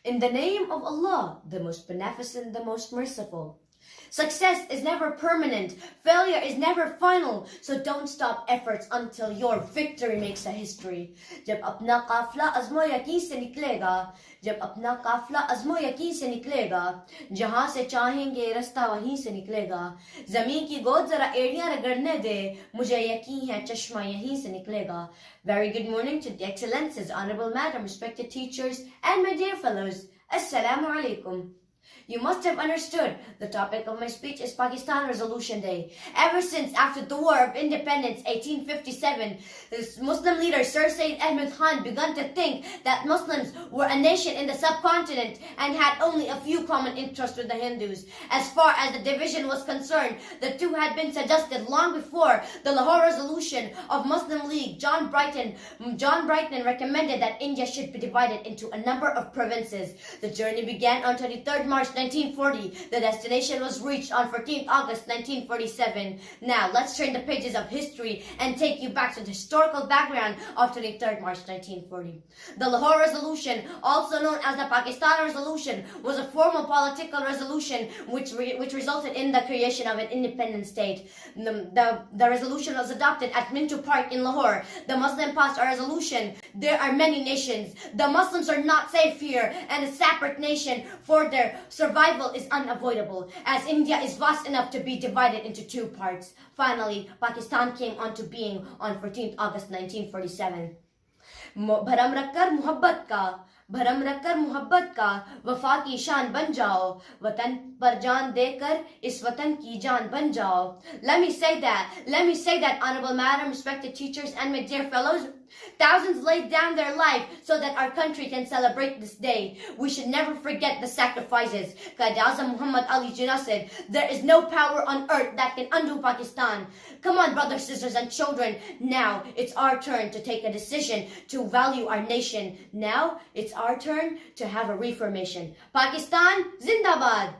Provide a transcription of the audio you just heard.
In the name of Allah, the most beneficent, the most merciful. Success is never permanent. Failure is never final. So don't stop efforts until your victory makes a history. जब अपना काफिला अज़्मो यकीन से निकलेगा, जब अपना काफिला अज़्मो यकीन से निकलेगा, जहां से चाहेंगे रास्ता वहीं से निकलेगा. जमीन की गोद जरा एड़ियां रगड़ने दे, मुझे यकीन है चश्मा यहीं से निकलेगा. Very good morning to the excellences, honorable madam, respected teachers, and my dear fellows. Assalamu alaikum. You must have understood the topic of my speech is Pakistan Resolution Day. Ever since after the War of Independence 1857, this Muslim leader Sir Sayyid Ahmed Khan began to think that Muslims were a nation in the subcontinent and had only a few common interests with the Hindus. As far as the division was concerned, the two had been suggested long before the Lahore Resolution of Muslim League. John Brighton recommended that India should be divided into a number of provinces. The journey began on 23rd March 1940. The destination was reached on 14th August 1947. Now, let's turn the pages of history and take you back to the historical background of 23rd March 1940. The Lahore Resolution, also known as the Pakistan Resolution, was a formal political resolution which resulted in the creation of an independent state. The resolution was adopted at Minto Park in Lahore. The Muslim passed a resolution. There are many nations. The Muslims are not safe here, and a separate nation for their survival is unavoidable, as India is vast enough to be divided into two parts. Finally, Pakistan came onto being on 14th August 1947. भरम रखकर मोहब्बत का वफा की शान बन जाओ, वतन पर जान देकर इस वतन की जान बन जाओ. Let me say that, honorable madam, respected teachers, and my dear fellows. Thousands laid down their life so that our country can celebrate this day. We should never forget the sacrifices. Qaradad Muhammad Ali Jinnah said, there is no power on earth that can undo Pakistan. Come on, brothers, sisters, and children. Now it's our turn to take a decision to value our nation. Now it's our turn to have a reformation. Pakistan, zindabad!